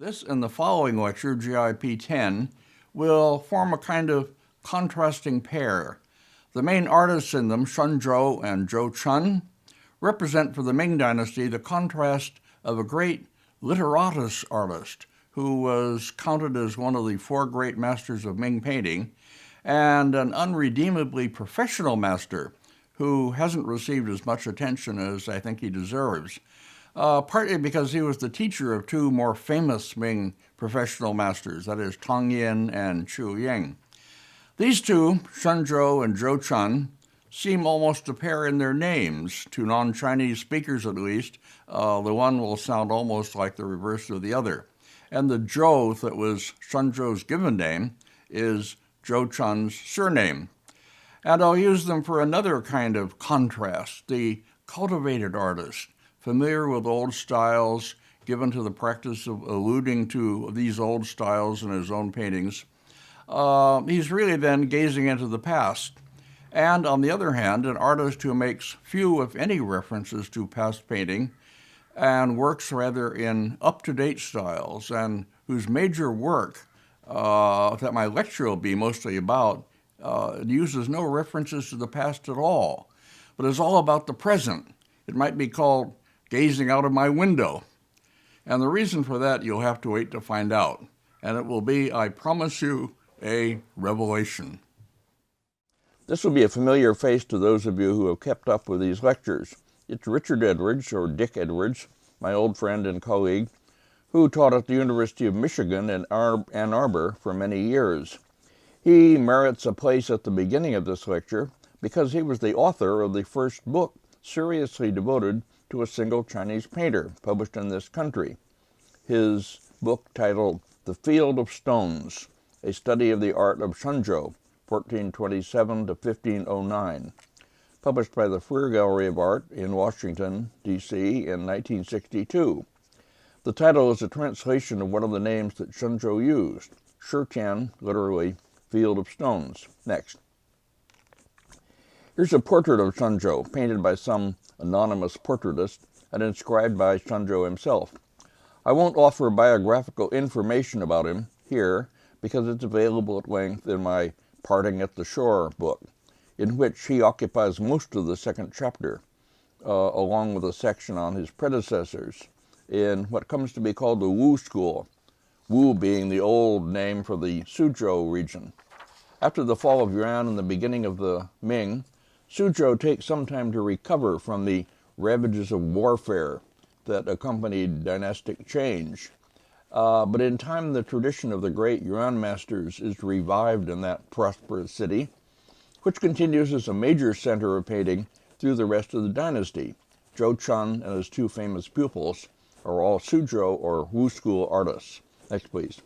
This and the following lecture, GIP 10, will form a kind of contrasting pair. The main artists in them, Shen Zhou and Zhou Chun, represent for the Ming Dynasty the contrast of a great literatus artist who was counted as one of the four great masters of Ming painting, and an unredeemably professional master who hasn't received as much attention as I think he deserves, partly because he was the teacher of two more famous Ming professional masters, that is Tang Yin and Chu Ying. These two, Shen Zhou and Zhou Chun, seem almost a pair in their names. To non-Chinese speakers at least, the one will sound almost like the reverse of the other. And the Zhou that was Shen Zhou's given name is Zhou Chun's surname. And I'll use them for another kind of contrast, the cultivated artist, familiar with old styles, given to the practice of alluding to these old styles in his own paintings. He's really then gazing into the past. And on the other hand, an artist who makes few, if any, references to past painting and works rather in up-to-date styles, and whose major work that my lecture will be mostly about uses no references to the past at all, but is all about the present. It might be called gazing out of my window. And the reason for that you'll have to wait to find out. And it will be, I promise you, a revelation. This will be a familiar face to those of you who have kept up with these lectures. It's Richard Edwards, or Dick Edwards, my old friend and colleague, who taught at the University of Michigan in Ann Arbor for many years. He merits a place at the beginning of this lecture because he was the author of the first book seriously devoted to a single Chinese painter published in this country. His book titled The Field of Stones, a study of the art of Shen Zhou, 1427 to 1509, published by the Freer Gallery of Art in Washington, D.C. in 1962. The title is a translation of one of the names that Shen Zhou used, Shitian, literally Field of Stones. Next. Here's a portrait of Shen Zhou, painted by some anonymous portraitist and inscribed by Shen Zhou himself. I won't offer biographical information about him here because it's available at length in my Parting at the Shore book, in which he occupies most of the second chapter, along with a section on his predecessors, in what comes to be called the Wu school, Wu being the old name for the Suzhou region. After the fall of Yuan and the beginning of the Ming, Suzhou takes some time to recover from the ravages of warfare that accompanied dynastic change. But in time, the tradition of the great Yuan masters is revived in that prosperous city, which continues as a major center of painting through the rest of the dynasty. Zhou Chun and his two famous pupils are all Suzhou or Wu school artists. Next, please.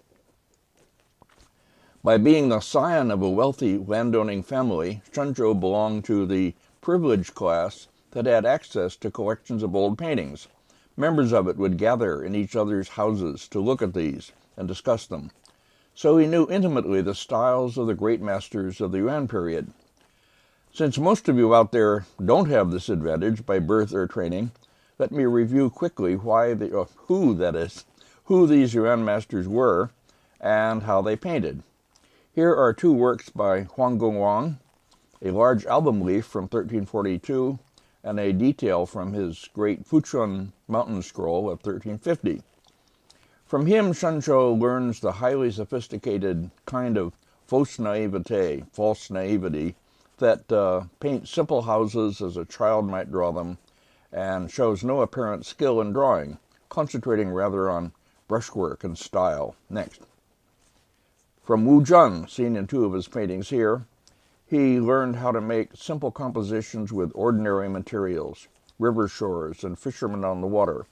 By being the scion of a wealthy landowning family, Shen Zhou belonged to the privileged class that had access to collections of old paintings. Members of it would gather in each other's houses to look at these and discuss them. So he knew intimately the styles of the great masters of the Yuan period. Since most of you out there don't have this advantage by birth or training, let me review quickly who these Yuan masters were and how they painted. Here are two works by Huang Gongwang, a large album leaf from 1342, and a detail from his great Fuchun mountain scroll of 1350. From him, Shen Zhou learns the highly sophisticated kind of false naivety, that paints simple houses as a child might draw them, and shows no apparent skill in drawing, concentrating rather on brushwork and style. Next. From Wu Zhen, seen in two of his paintings here, he learned how to make simple compositions with ordinary materials, river shores and fishermen on the water,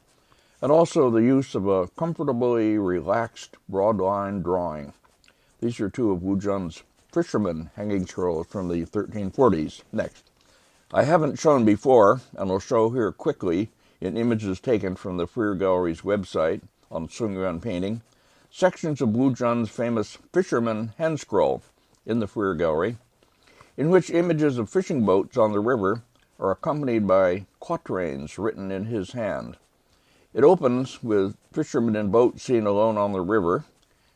and also the use of a comfortably relaxed, broad-line drawing. These are two of Wu Zhen's fishermen hanging scrolls from the 1340s. Next. I haven't shown before, and will show here quickly in images taken from the Freer Gallery's website on Sung Yuan painting, sections of Wu Zhen's famous fisherman hand scroll in the Freer Gallery, in which images of fishing boats on the river are accompanied by quatrains written in his hand. It opens with fishermen in boats seen alone on the river,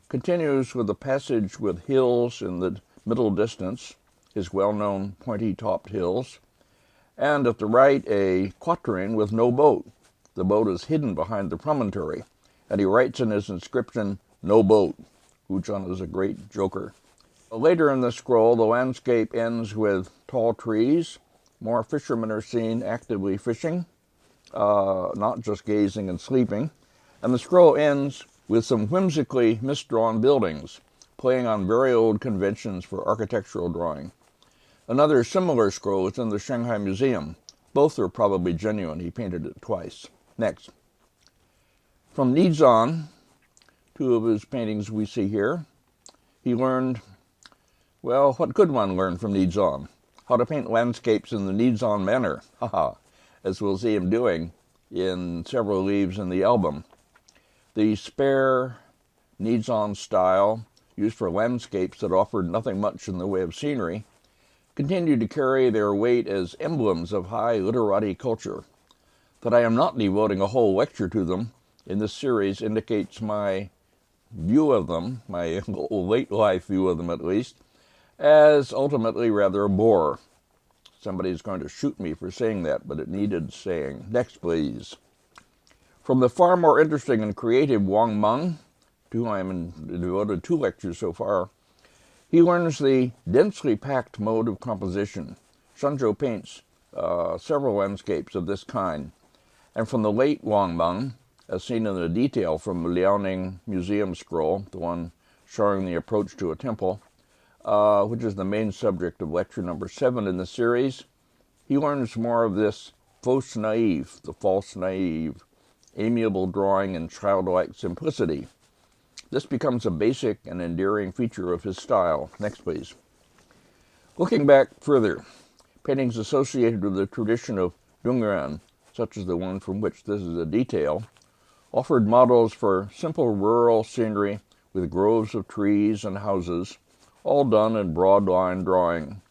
continues with a passage with hills in the middle distance, his well-known pointy-topped hills, and at the right a quatrain with no boat. The boat is hidden behind the promontory, and he writes in his inscription, "No boat." Wu Zhan is a great joker. Later in the scroll, the landscape ends with tall trees. More fishermen are seen actively fishing, not just gazing and sleeping. And the scroll ends with some whimsically misdrawn buildings, playing on very old conventions for architectural drawing. Another similar scroll is in the Shanghai Museum. Both are probably genuine. He painted it twice. Next. From Nizan, two of his paintings we see here, he learned, well, what could one learn from Nizan? How to paint landscapes in the Nizan manner, as we'll see him doing in several leaves in the album. The spare Nizan style, used for landscapes that offered nothing much in the way of scenery, continued to carry their weight as emblems of high literati culture. That I am not devoting a whole lecture to them in this series indicates my view of them, my late life view of them at least, as ultimately rather a bore. Somebody's going to shoot me for saying that, but it needed saying. Next, please. From the far more interesting and creative Wang Meng, to whom I am devoted 2 lectures so far, he learns the densely packed mode of composition. Shen Zhou paints several landscapes of this kind. And from the late Wang Meng, as seen in the detail from the Liaoning Museum scroll, the one showing the approach to a temple, which is the main subject of lecture number 7 in the series, he learns more of this fausse naive, the false naive, amiable drawing and childlike simplicity. This becomes a basic and endearing feature of his style. Next, please. Looking back further, paintings associated with the tradition of Dungyuan, such as the one from which this is a detail, offered models for simple rural scenery with groves of trees and houses, all done in broad line drawing.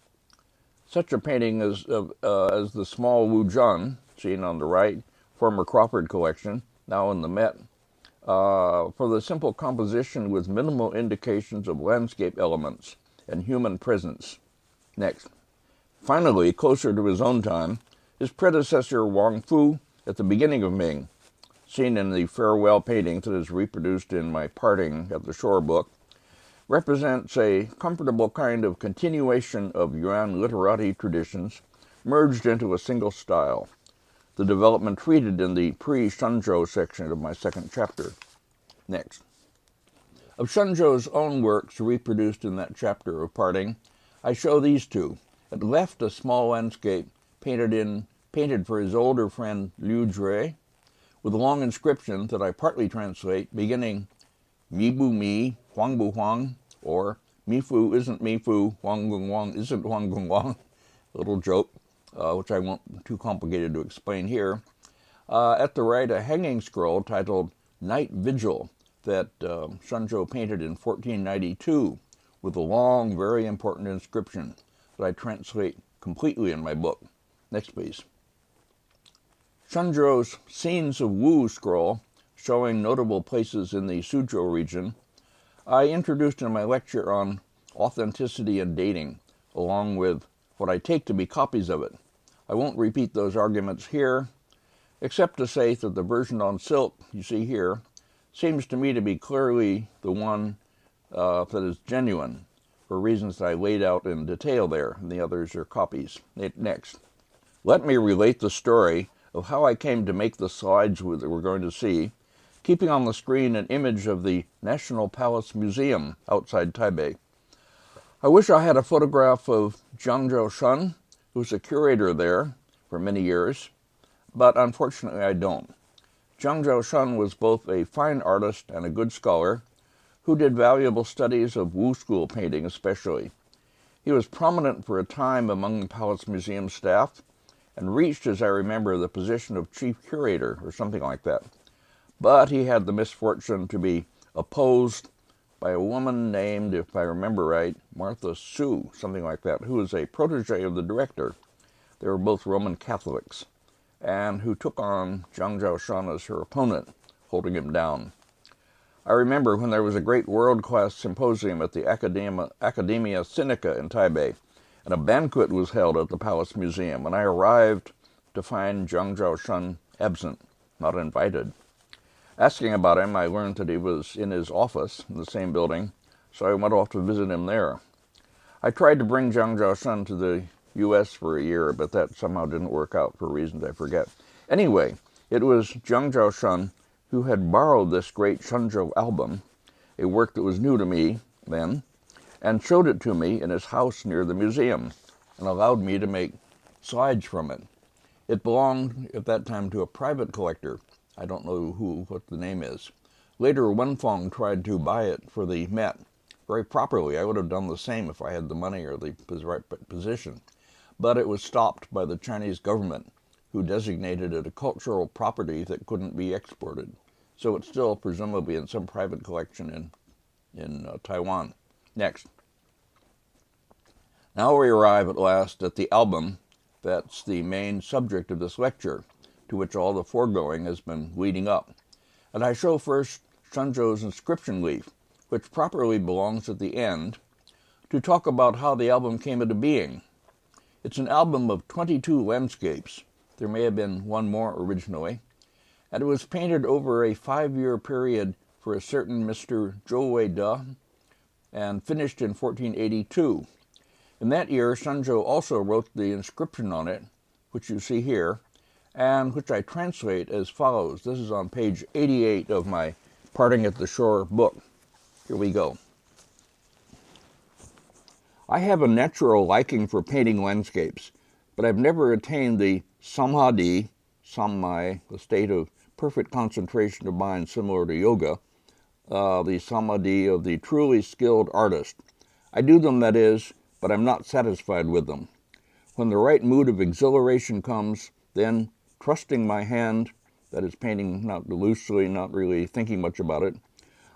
Such a painting as the small Wu Zhan, seen on the right, former Crawford collection, now in the Met, for the simple composition with minimal indications of landscape elements and human presence. Next. Finally, closer to his own time, his predecessor Wang Fu at the beginning of Ming, seen in the farewell painting that is reproduced in my Parting at the Shore book, represents a comfortable kind of continuation of Yuan literati traditions merged into a single style, the development treated in the pre-Shen Zhou section of my 2nd chapter. Next. Of Shen Zhou's own works reproduced in that chapter of Parting, I show these 2. At left, a small landscape painted for his older friend Liu Jue, with a long inscription that I partly translate, beginning Mi Bu Mi, Huang Bu Huang, or Mi Fu isn't Mi Fu, Huang Gongwang isn't Huang Gongwang. A little joke, which I won't too complicated to explain here. At the right, a hanging scroll titled Night Vigil that Shen Zhou painted in 1492 with a long, very important inscription that I translate completely in my book. Next, please. Shen Zhou's Scenes of Wu scroll, showing notable places in the Suzhou region, I introduced in my lecture on authenticity and dating, along with what I take to be copies of it. I won't repeat those arguments here, except to say that the version on silk you see here seems to me to be clearly the one that is genuine, for reasons that I laid out in detail there, and the others are copies. Next. Let me relate the story of how I came to make the slides that we're going to see, keeping on the screen an image of the National Palace Museum outside Taipei. I wish I had a photograph of Jiangzhou Shen, who's a curator there for many years, but unfortunately I don't. Jiangzhou Shen was both a fine artist and a good scholar who did valuable studies of Wu school painting especially. He was prominent for a time among the Palace Museum staff and reached, as I remember, the position of chief curator or something like that. But he had the misfortune to be opposed by a woman named, if I remember right, Martha Su, something like that, who was a protege of the director. They were both Roman Catholics. and who took on Zhang Zhaoshan as her opponent, holding him down. I remember when there was a great world-class symposium at the Academia Sinica in Taipei, and a banquet was held at the Palace Museum, and I arrived to find Zhang Zhaoshan absent, not invited. Asking about him, I learned that he was in his office in the same building, so I went off to visit him there. I tried to bring Zhang Zhaoshan to the U.S. for a year, but that somehow didn't work out for reasons I forget. Anyway, it was Zhang Zhaoshan who had borrowed this great Shen Zhou album, a work that was new to me then, and showed it to me in his house near the museum, and allowed me to make slides from it. It belonged at that time to a private collector. I don't know what the name is. Later, Wenfeng tried to buy it for the Met. Very properly, I would have done the same if I had the money or the right position. But it was stopped by the Chinese government, who designated it a cultural property that couldn't be exported. So it's still presumably in some private collection in Taiwan. Next. Now we arrive at last at the album that's the main subject of this lecture, to which all the foregoing has been leading up. And I show first Shen Zhou's inscription leaf, which properly belongs at the end, to talk about how the album came into being. It's an album of 22 landscapes. There may have been one more originally, and it was painted over a 5-year period for a certain Mr. Zhou Weide, and finished in 1482. In that year, Shen Zhou also wrote the inscription on it, which you see here, and which I translate as follows. This is on page 88 of my Parting at the Shore book. Here we go. I have a natural liking for painting landscapes, but I've never attained the samadhi, sammai, the state of perfect concentration of mind similar to yoga, the samadhi of the truly skilled artist. I do them, that is, but I'm not satisfied with them. When the right mood of exhilaration comes, then, trusting my hand, that is painting not loosely, not really thinking much about it,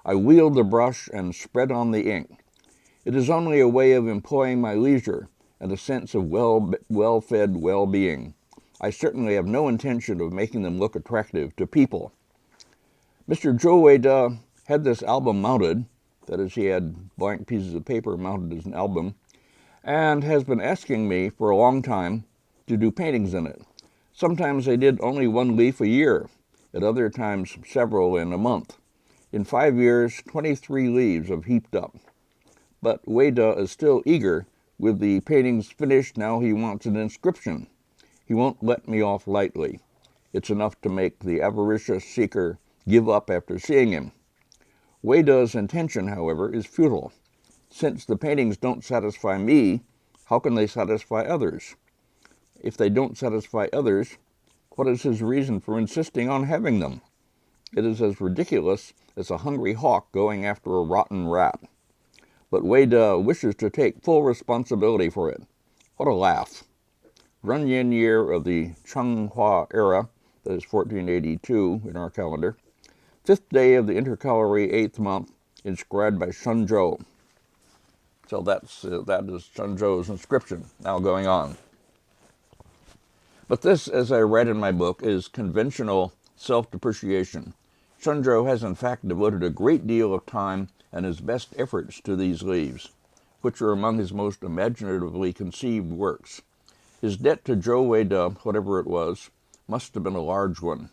I wield the brush and spread on the ink. It is only a way of employing my leisure and a sense of well-fed well-being. I certainly have no intention of making them look attractive to people. Mr. Zhou Weide had this album mounted, that is, he had blank pieces of paper mounted as an album, and has been asking me for a long time to do paintings in it. Sometimes I did only one leaf a year, at other times several in a month. In 5 years, 23 leaves have heaped up. But Weide is still eager. With the paintings finished, now he wants an inscription. He won't let me off lightly. It's enough to make the avaricious seeker give up after seeing him. Weide's intention, however, is futile. Since the paintings don't satisfy me, how can they satisfy others? If they don't satisfy others, what is his reason for insisting on having them? It is as ridiculous as a hungry hawk going after a rotten rat. But Weide wishes to take full responsibility for it. What a laugh. Runyan year of the Qingxue era, that is 1482 in our calendar, 5th day of the intercalary 8th month, inscribed by Shen Zhou. So that is Shen Zhou's inscription, now going on. But this, as I read in my book, is conventional self-depreciation. Shen Zhou has in fact devoted a great deal of time and his best efforts to these leaves, which are among his most imaginatively conceived works. His debt to Zhou Weide, whatever it was, must have been a large one.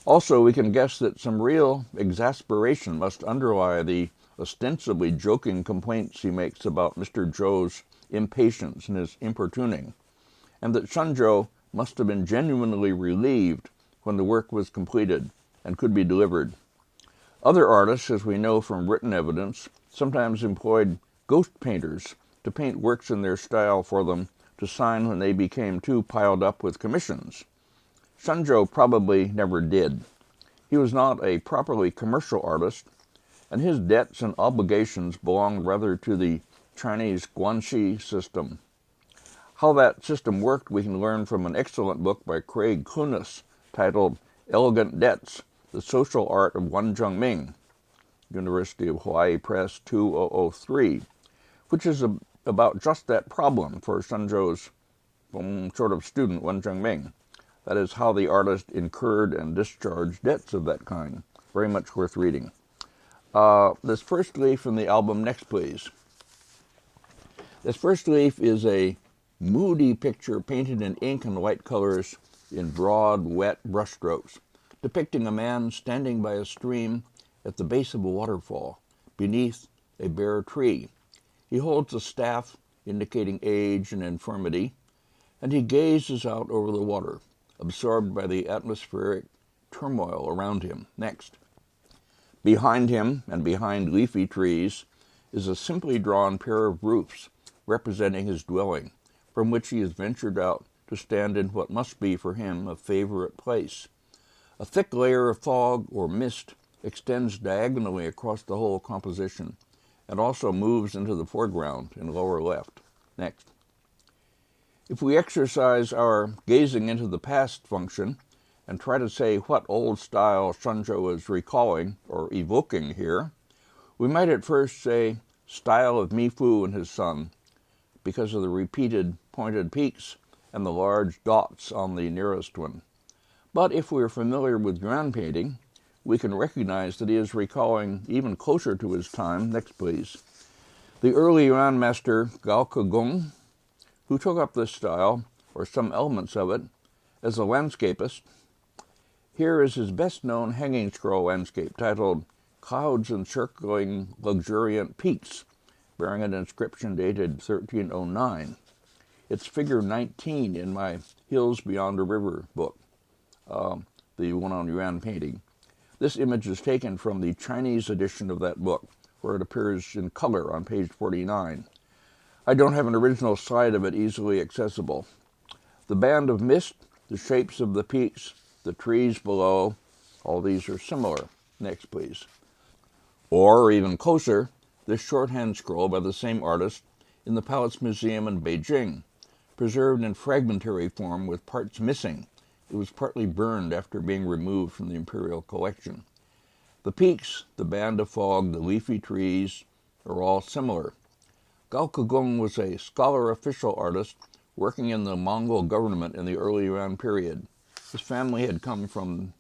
Also, we can guess that some real exasperation must underlie the ostensibly joking complaints he makes about Mr. Zhou's impatience and his importuning, and that Shen Zhou must have been genuinely relieved when the work was completed and could be delivered. Other artists, as we know from written evidence, sometimes employed ghost painters to paint works in their style for them to sign when they became too piled up with commissions. Shen Zhou probably never did. He was not a properly commercial artist, and his debts and obligations belonged rather to the Chinese guanxi system. How that system worked we can learn from an excellent book by Craig Clunas titled Elegant Debts, The Social Art of Wan Zhengming, University of Hawaii Press 2003, which is about just that problem for Shen Zhou's sort of student, Wan Zhengming. That is how the artist incurred and discharged debts of that kind. Very much worth reading. This first leaf from the album, next please. This first leaf is a moody picture painted in ink and light colors in broad, wet brushstrokes, depicting a man standing by a stream at the base of a waterfall, beneath a bare tree. He holds a staff indicating age and infirmity, and he gazes out over the water, absorbed by the atmospheric turmoil around him. Next. Behind him, and behind leafy trees, is a simply drawn pair of roofs representing his dwelling, from which he has ventured out to stand in what must be for him a favorite place. A thick layer of fog or mist extends diagonally across the whole composition, and also moves into the foreground in lower left. Next. If we exercise our gazing into the past function and try to say what old style Shen Zhou is recalling or evoking here, we might at first say style of Mi Fu and his son, because of the repeated pointed peaks and the large dots on the nearest one. But if we are familiar with yuan painting, we can recognize that he is recalling even closer to his time. Next, please. The early yuan master Huang Gongwang, who took up this style, or some elements of it, as a landscapist. Here is his best-known hanging scroll landscape titled Clouds Encircling Luxuriant Peaks, bearing an inscription dated 1309. It's figure 19 in my Hills Beyond a River book, the one on yuan painting. This image is taken from the Chinese edition of that book, where it appears in color on page 49. I don't have an original slide of it easily accessible. The band of mist, the shapes of the peaks, the trees below, all these are similar. Next, please. Or, even closer, this shorthand scroll by the same artist in the Palace Museum in Beijing, preserved in fragmentary form with parts missing. It was partly burned after being removed from the imperial collection. The peaks, the band of fog, the leafy trees are all similar. Huang Gongwang was a scholar official artist working in the Mongol government in the early yuan period. His family had come from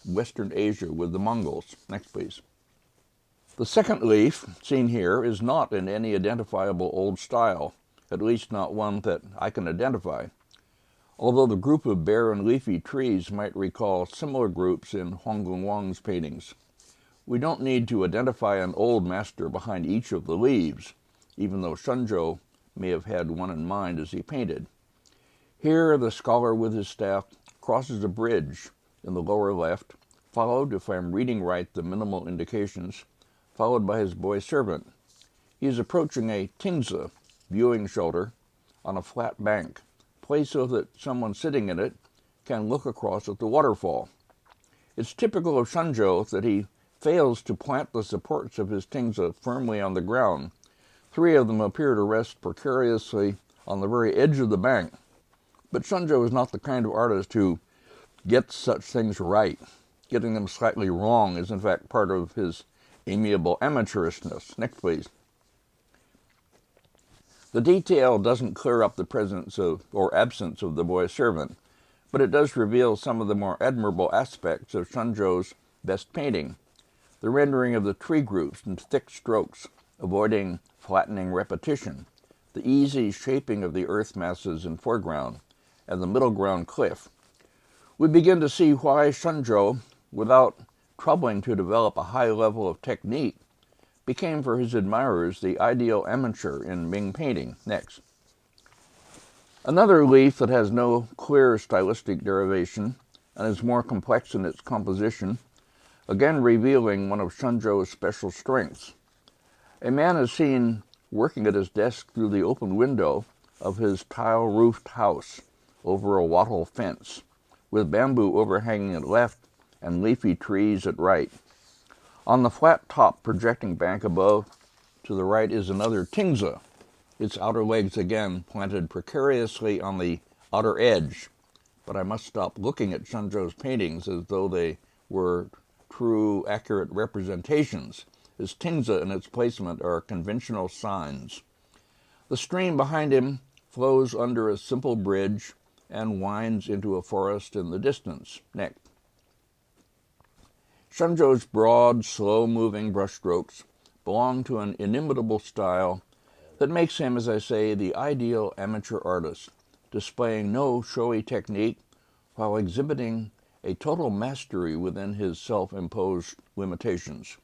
Western Asia with the Mongols. Next, please. The second leaf, seen here, is not in any identifiable old style, at least not one that I can identify, although the group of bare and leafy trees might recall similar groups in Huang Gongwang's paintings. We don't need to identify an old master behind each of the leaves, even though Shen Zhou may have had one in mind as he painted. Here, the scholar with his staff crosses a bridge in the lower left, followed, if I'm reading right the minimal indications, followed by his boy servant. He is approaching a Qingxue viewing shoulder on a flat bank, placed so that someone sitting in it can look across at the waterfall. It's typical of Shen Zhou that he fails to plant the supports of his Qingxue firmly on the ground. Three of them appear to rest precariously on the very edge of the bank. But Shen Zhou is not the kind of artist who gets such things right. Getting them slightly wrong is in fact part of his amiable amateurishness. Next, please. The detail doesn't clear up the presence of or absence of the boy servant, but it does reveal some of the more admirable aspects of Shen Zhou's best painting. The rendering of the tree groups in thick strokes, avoiding flattening repetition, the easy shaping of the earth masses in foreground, and the middle ground cliff. We begin to see why Shen Zhou, without troubling to develop a high level of technique, became for his admirers the ideal amateur in Ming painting. Next. Another leaf that has no clear stylistic derivation and is more complex in its composition, again revealing one of Shen Zhou's special strengths. A man is seen working at his desk through the open window of his tile-roofed house over a wattle fence, with bamboo overhanging at left and leafy trees at right. On the flat top projecting bank above, to the right is another Qingxue, its outer legs again planted precariously on the outer edge. But I must stop looking at Shen Zhou's paintings as though they were true, accurate representations. His Qingxue and its placement are conventional signs. The stream behind him flows under a simple bridge and winds into a forest in the distance. Next. Shen Zhou's broad, slow-moving brushstrokes belong to an inimitable style that makes him, as I say, the ideal amateur artist, displaying no showy technique while exhibiting a total mastery within his self-imposed limitations.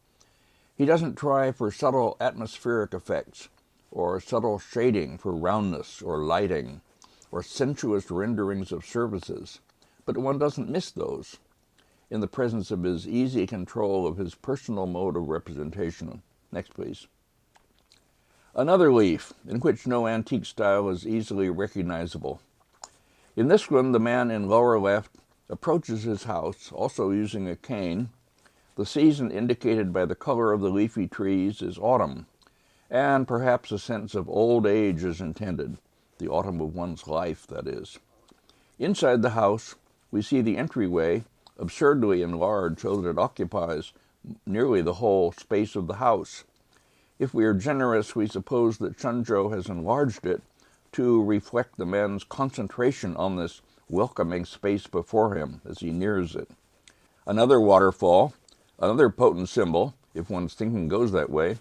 He doesn't try for subtle atmospheric effects, or subtle shading for roundness or lighting, or sensuous renderings of surfaces, but one doesn't miss those in the presence of his easy control of his personal mode of representation. Next, please. Another leaf in which no antique style is easily recognizable. In this one, the man in lower left approaches his house, also using a cane. The season indicated by the color of the leafy trees is autumn, and perhaps a sense of old age is intended, the autumn of one's life, that is. Inside the house, we see the entryway absurdly enlarged so that it occupies nearly the whole space of the house. If we are generous, we suppose that Shen Zhou has enlarged it to reflect the man's concentration on this welcoming space before him as he nears it. Another waterfall, another potent symbol, if one's thinking goes that way,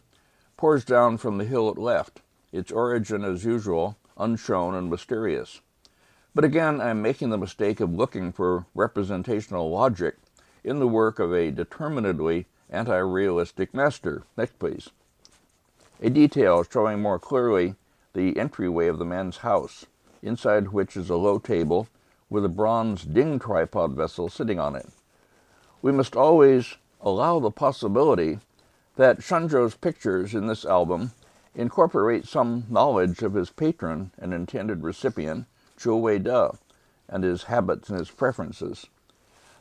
pours down from the hill at left, its origin, as usual, unshown and mysterious. But again, I'm making the mistake of looking for representational logic in the work of a determinedly anti-realistic master. Next, please. A detail showing more clearly the entryway of the man's house, inside which is a low table with a bronze ding tripod vessel sitting on it. We must always allow the possibility that Shen Zhou's pictures in this album incorporate some knowledge of his patron and intended recipient, Zhou Weide, and his habits and his preferences.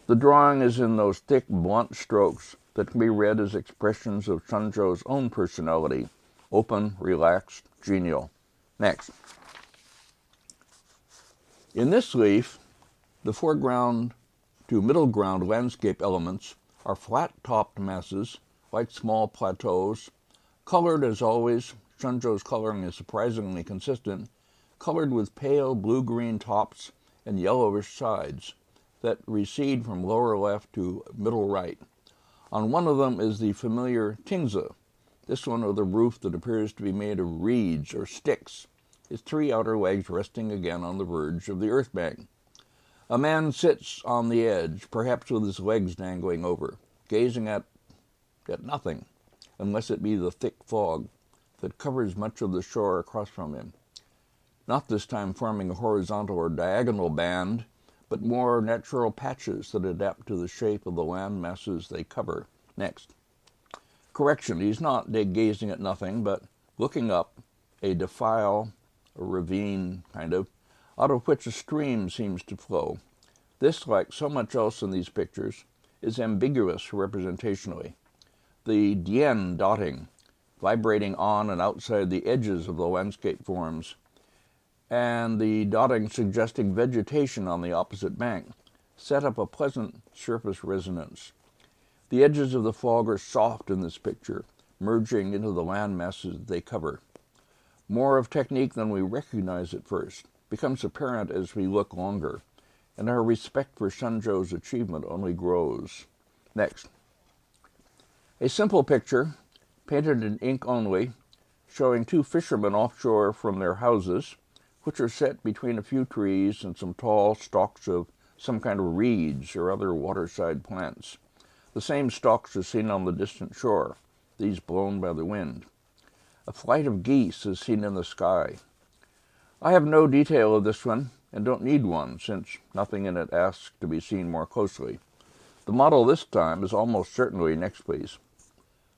The drawing is in those thick, blunt strokes that can be read as expressions of Shen Zhou's own personality, open, relaxed, genial. Next. In this leaf, the foreground to middle ground landscape elements are flat-topped masses, like small plateaus, colored as always. Shen Zhou's coloring is surprisingly consistent, colored with pale blue-green tops and yellowish sides that recede from lower left to middle right. On one of them is the familiar Qingxue, this one with a roof that appears to be made of reeds or sticks, its three outer legs resting again on the verge of the earth bank. A man sits on the edge, perhaps with his legs dangling over, gazing at nothing, unless it be the thick fog that covers much of the shore across from him. Not this time forming a horizontal or diagonal band, but more natural patches that adapt to the shape of the land masses they cover. Next. Correction, he's not gazing at nothing, but looking up a defile, a ravine, kind of, out of which a stream seems to flow. This, like so much else in these pictures, is ambiguous representationally. The dian dotting, vibrating on and outside the edges of the landscape forms, and the dotting suggesting vegetation on the opposite bank, set up a pleasant surface resonance. The edges of the fog are soft in this picture, merging into the land masses they cover. More of technique than we recognize at first becomes apparent as we look longer, and our respect for Shen Zhou's achievement only grows. Next. A simple picture, painted in ink only, showing two fishermen offshore from their houses, which are set between a few trees and some tall stalks of some kind of reeds or other waterside plants. The same stalks are seen on the distant shore, these blown by the wind. A flight of geese is seen in the sky. I have no detail of this one, and don't need one, since nothing in it asks to be seen more closely. The model this time is almost certainly, next please,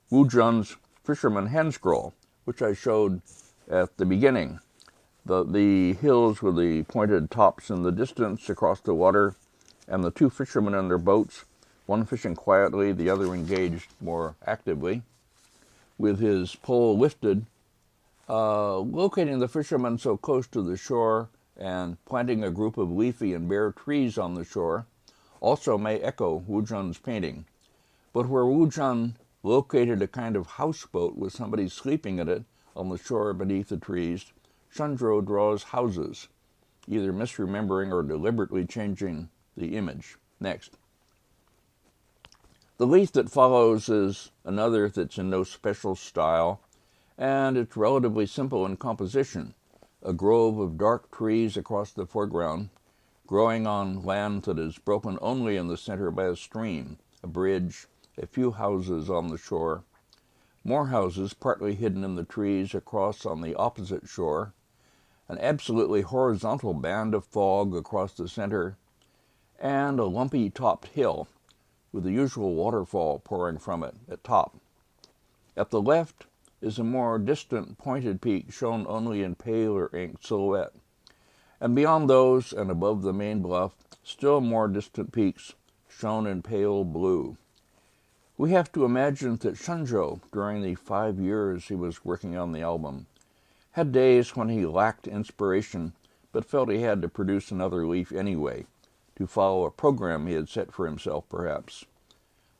Wu Jun's Fisherman Hand Scroll, which I showed at the beginning. The hills with the pointed tops in the distance across the water, and the two fishermen in their boats, one fishing quietly, the other engaged more actively, with his pole lifted, locating the fisherman so close to the shore and planting a group of leafy and bare trees on the shore also may echo Wu Jun's painting. But where Wu Jun located a kind of houseboat with somebody sleeping in it on the shore beneath the trees, Shen Zhou draws houses, either misremembering or deliberately changing the image. Next. The leaf that follows is another that's in no special style, and it's relatively simple in composition. A grove of dark trees across the foreground, growing on land that is broken only in the center by a stream, a bridge, a few houses on the shore, more houses partly hidden in the trees across on the opposite shore, an absolutely horizontal band of fog across the center, and a lumpy-topped hill with the usual waterfall pouring from it at top. At the left is a more distant pointed peak shown only in paler inked silhouette, and beyond those and above the main bluff, still more distant peaks shown in pale blue. We have to imagine that Shen Zhou, during the 5 years he was working on the album, had days when he lacked inspiration but felt he had to produce another leaf anyway, to follow a program he had set for himself perhaps.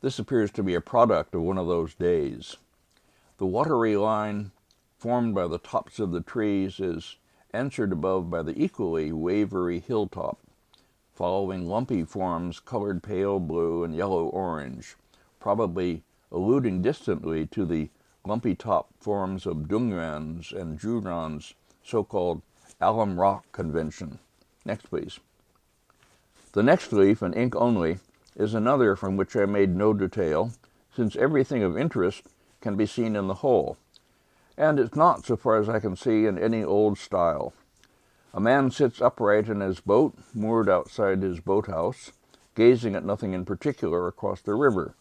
This appears to be a product of one of those days. The watery line formed by the tops of the trees is answered above by the equally wavery hilltop, following lumpy forms colored pale blue and yellow-orange, probably alluding distantly to the lumpy top forms of Dungyuan's and Zhuran's so-called alum rock convention. Next, please. The next leaf, in ink only, is another from which I made no detail, since everything of interest can be seen in the whole, and it's not, so far as I can see, in any old style. A man sits upright in his boat, moored outside his boathouse, gazing at nothing in particular across the river.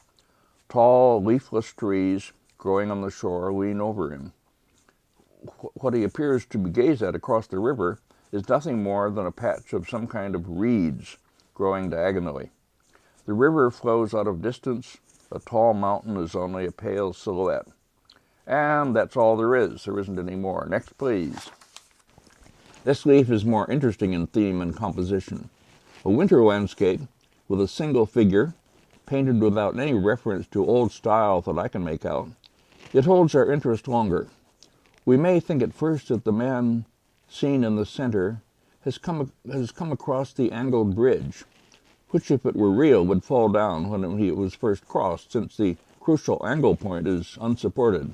Tall, leafless trees growing on the shore lean over him. What he appears to gaze at across the river is nothing more than a patch of some kind of reeds growing diagonally. The river flows out of distance. A tall mountain is only a pale silhouette. And that's all there is. There isn't any more. Next, please. This leaf is more interesting in theme and composition. A winter landscape with a single figure, painted without any reference to old style that I can make out. It holds our interest longer. We may think at first that the man seen in the center has come across the angled bridge, which, if it were real, would fall down when it was first crossed, since the crucial angle point is unsupported.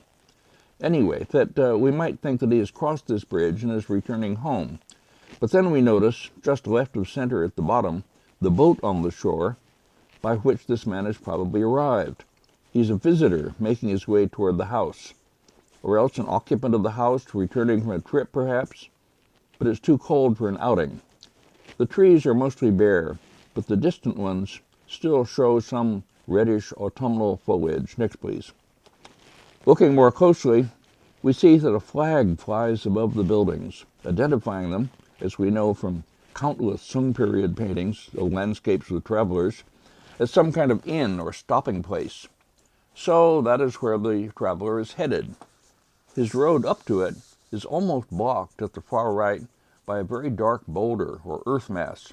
Anyway, that we might think that he has crossed this bridge and is returning home. But then we notice, just left of center at the bottom, the boat on the shore by which this man has probably arrived. He's a visitor making his way toward the house, or else an occupant of the house returning from a trip, perhaps. But it's too cold for an outing. The trees are mostly bare, but the distant ones still show some reddish autumnal foliage. Next, please. Looking more closely, we see that a flag flies above the buildings, identifying them, as we know from countless Sung period paintings of landscapes with travelers, as some kind of inn or stopping place. So that is where the traveler is headed. His road up to it is almost blocked at the far right by a very dark boulder or earth mass.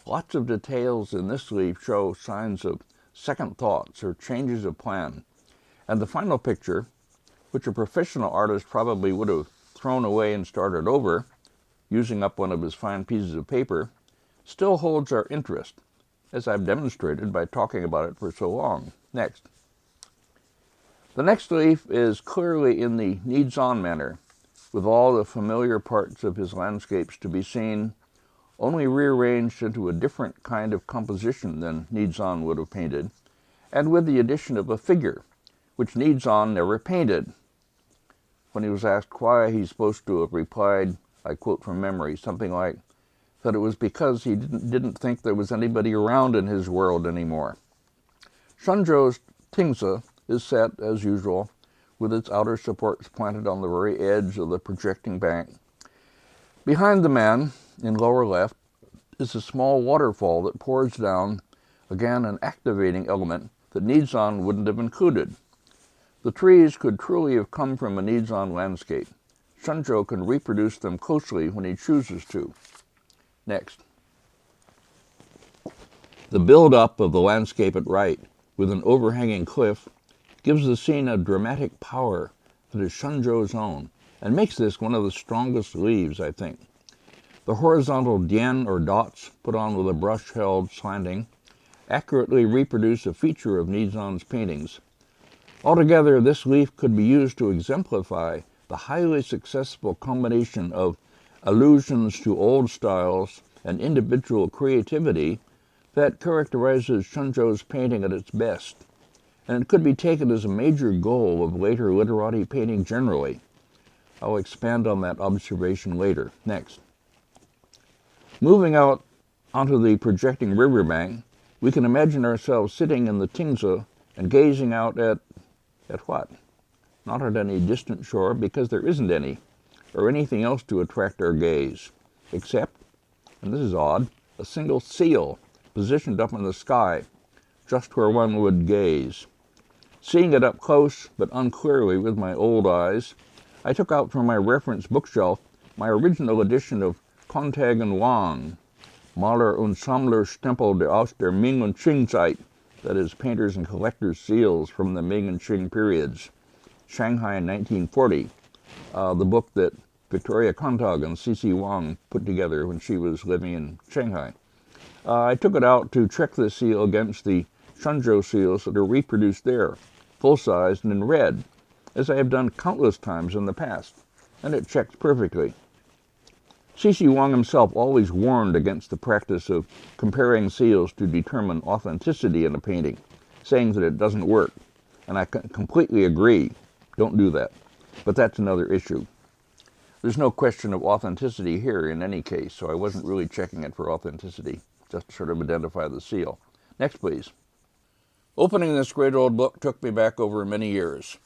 Lots of details in this leaf show signs of second thoughts or changes of plan. And the final picture, which a professional artist probably would have thrown away and started over, using up one of his fine pieces of paper, still holds our interest, as I've demonstrated by talking about it for so long. Next. The next leaf is clearly in the needs-on manner, with all the familiar parts of his landscapes to be seen, only rearranged into a different kind of composition than Needs-on would have painted, and with the addition of a figure, which Needs-on never painted. When he was asked why, he's supposed to have replied, I quote from memory, something like, that it was because he didn't think there was anybody around in his world anymore. Shen Zhou's Qingxue is set, as usual, with its outer supports planted on the very edge of the projecting bank. Behind the man, in lower left, is a small waterfall that pours down, again an activating element that Needs-on wouldn't have included. The trees could truly have come from a Needs-on landscape. Shen Zhou can reproduce them closely when he chooses to. Next. The build-up of the landscape at right, with an overhanging cliff, gives the scene a dramatic power that is Shen Zhou's own, and makes this one of the strongest leaves, I think. The horizontal dian or dots put on with a brush held slanting accurately reproduce a feature of Nizan's paintings. Altogether, this leaf could be used to exemplify the highly successful combination of allusions to old styles and individual creativity that characterizes Shen Zhou's painting at its best, and it could be taken as a major goal of later literati painting generally. I'll expand on that observation later. Next. Moving out onto the projecting riverbank, we can imagine ourselves sitting in the Qingxue and gazing out at what? Not at any distant shore, because there isn't any, or anything else to attract our gaze, except, and this is odd, a single seal positioned up in the sky, just where one would gaze. Seeing it up close but unclearly with my old eyes, I took out from my reference bookshelf my original edition of Huang Gongwang, Maler und Sammlerstempel aus der Ming und Qing-Zeit, that is, painters and collectors' seals from the Ming and Qing periods, Shanghai in 1940, the book that Victoria Kontag and C.C. Wang put together when she was living in Shanghai. I took it out to check the seal against the Shen Zhou seals that are reproduced there, full-sized and in red, as I have done countless times in the past, and it checks perfectly. C.C. Wang himself always warned against the practice of comparing seals to determine authenticity in a painting, saying that it doesn't work, and I completely agree. Don't do that. But that's another issue. There's no question of authenticity here in any case, so I wasn't really checking it for authenticity, just to sort of identify the seal. Next, please. Opening this great old book took me back over many years.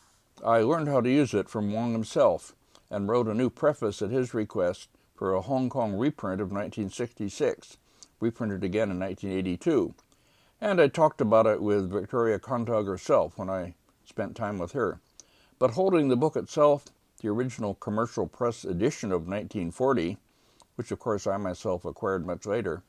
I learned how to use it from Wang himself, and wrote a new preface at his request for a Hong Kong reprint of 1966, reprinted again in 1982. And I talked about it with Victoria Kontag herself when I spent time with her. But holding the book itself, the original commercial press edition of 1940, which of course I myself acquired much later,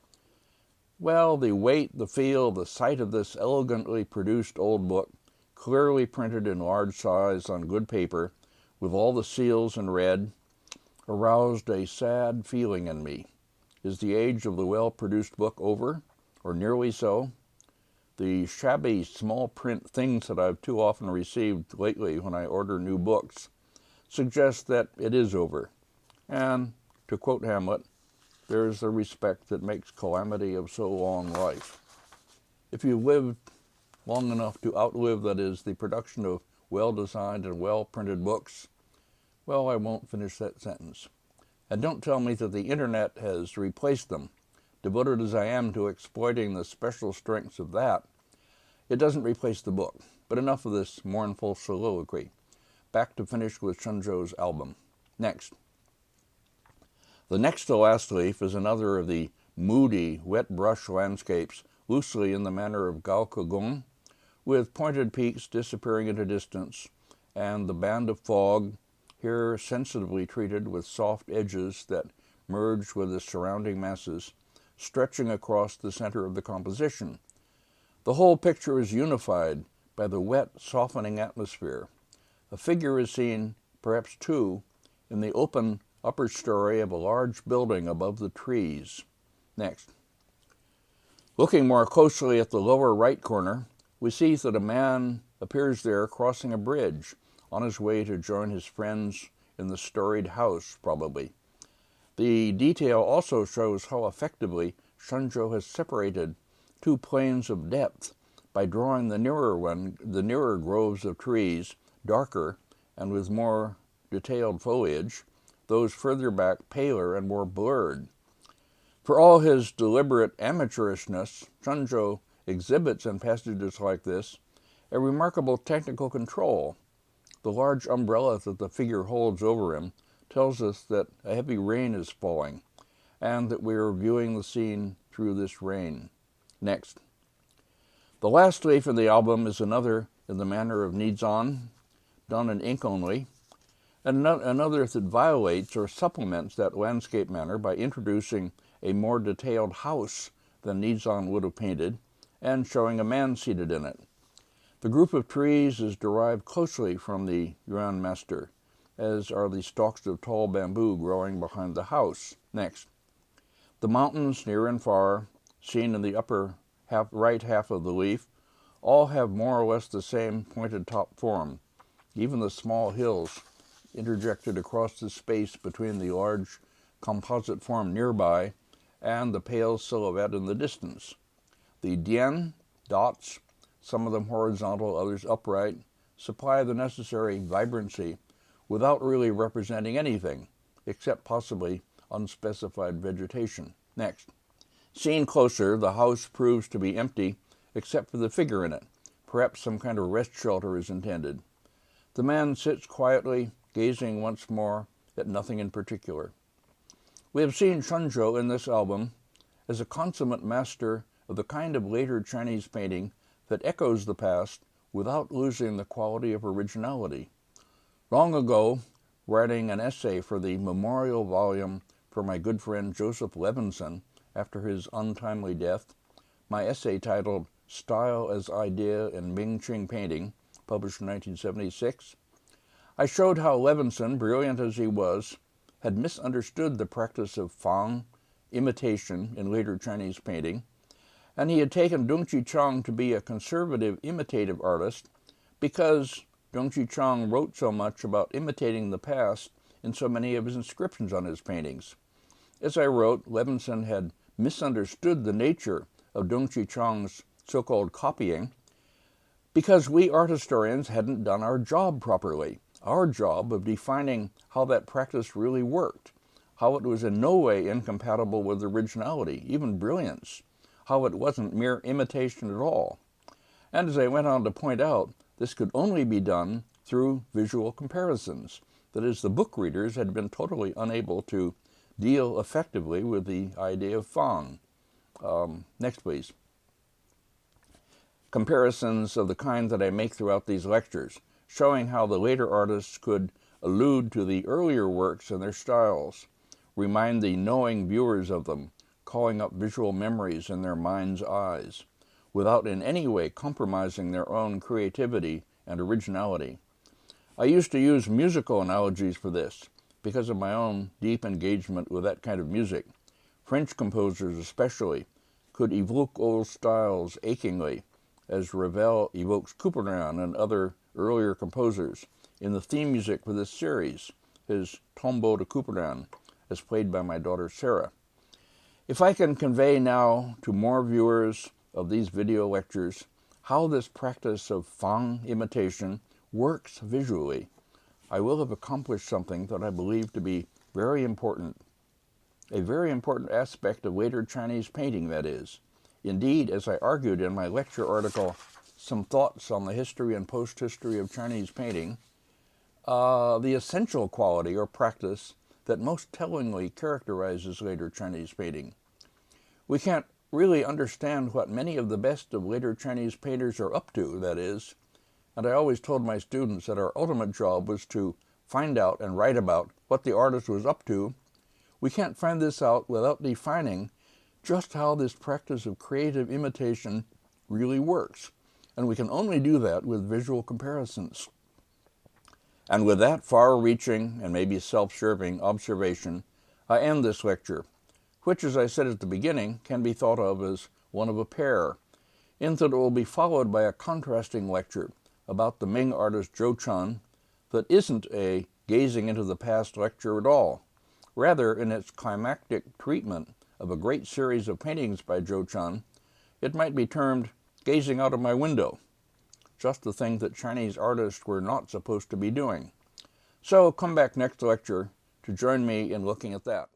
well, the weight, the feel, the sight of this elegantly produced old book, clearly printed in large size on good paper, with all the seals in red, aroused a sad feeling in me. Is the age of the well-produced book over, or nearly so? The shabby small print things that I've too often received lately when I order new books suggest that it is over. And, to quote Hamlet, there is the respect that makes calamity of so long life. If you've lived long enough to outlive, that is, the production of well-designed and well-printed books, well, I won't finish that sentence. And don't tell me that the internet has replaced them. Devoted as I am to exploiting the special strengths of that, it doesn't replace the book. But enough of this mournful soliloquy. Back to finish with Shen Zhou's album. Next. The next to last leaf is another of the moody, wet brush landscapes, loosely in the manner of Gao, with pointed peaks disappearing into distance, and the band of fog, here sensitively treated with soft edges that merge with the surrounding masses, stretching across the center of the composition. The whole picture is unified by the wet, softening atmosphere. A figure is seen, perhaps two, in the open upper story of a large building above the trees. Next. Looking more closely at the lower right corner, we see that a man appears there crossing a bridge, on his way to join his friends in the storied house, probably. The detail also shows how effectively Shen Zhou has separated two planes of depth by drawing the nearer groves of trees, darker and with more detailed foliage, those further back paler and more blurred. For all his deliberate amateurishness, Shen Zhou exhibits in passages like this a remarkable technical control. The large umbrella that the figure holds over him tells us that a heavy rain is falling, and that we are viewing the scene through this rain. Next. The last leaf in the album is another in the manner of Nizan, done in ink only, and another that violates or supplements that landscape manner by introducing a more detailed house than Nizan would have painted, and showing a man seated in it. The group of trees is derived closely from the Yuan Master, as are the stalks of tall bamboo growing behind the house. Next. The mountains near and far, seen in the upper right half of the leaf, all have more or less the same pointed top form. Even the small hills interjected across the space between the large composite form nearby and the pale silhouette in the distance. The dian, dots, some of them horizontal, others upright, supply the necessary vibrancy without really representing anything, except possibly unspecified vegetation. Next. Seen closer, the house proves to be empty except for the figure in it. Perhaps some kind of rest shelter is intended. The man sits quietly, gazing once more at nothing in particular. We have seen Shen Zhou in this album as a consummate master of the kind of later Chinese painting that echoes the past without losing the quality of originality. Long ago, writing an essay for the memorial volume for my good friend Joseph Levinson after his untimely death, my essay titled Style as Idea in Ming Qing Painting, published in 1976, I showed how Levinson, brilliant as he was, had misunderstood the practice of Fang, imitation, in later Chinese painting, and he had taken Dong Qichang to be a conservative imitative artist because Dong Qichang wrote so much about imitating the past in so many of his inscriptions on his paintings. As I wrote, Levinson had misunderstood the nature of Dong Qichang's so-called copying because we art historians hadn't done our job properly, our job of defining how that practice really worked, how it was in no way incompatible with originality, even brilliance, how it wasn't mere imitation at all. And as I went on to point out, this could only be done through visual comparisons. That is, the book readers had been totally unable to deal effectively with the idea of Fang. Next, please. Comparisons of the kind that I make throughout these lectures, showing how the later artists could allude to the earlier works and their styles, remind the knowing viewers of them, calling up visual memories in their mind's eyes, without in any way compromising their own creativity and originality. I used to use musical analogies for this, because of my own deep engagement with that kind of music. French composers especially could evoke old styles achingly, as Ravel evokes Couperin and other earlier composers in the theme music for this series, his Tombeau de Couperin, as played by my daughter Sarah. If I can convey now to more viewers of these video lectures how this practice of Fang imitation works visually, I will have accomplished something that I believe to be very important. A very important aspect of later Chinese painting, that is. Indeed, as I argued in my lecture article, Some Thoughts on the History and Post-History of Chinese Painting, the essential quality or practice that most tellingly characterizes later Chinese painting. We can't really understand what many of the best of later Chinese painters are up to, that is, and I always told my students that our ultimate job was to find out and write about what the artist was up to. We can't find this out without defining just how this practice of creative imitation really works, and we can only do that with visual comparisons. And with that far-reaching and maybe self-serving observation, I end this lecture, which, as I said at the beginning, can be thought of as one of a pair, in that it will be followed by a contrasting lecture about the Ming artist Zhou Chun that isn't a gazing into the past lecture at all. Rather, in its climactic treatment of a great series of paintings by Zhou Chun, it might be termed gazing out of my window, just the thing that Chinese artists were not supposed to be doing. So come back next lecture to join me in looking at that.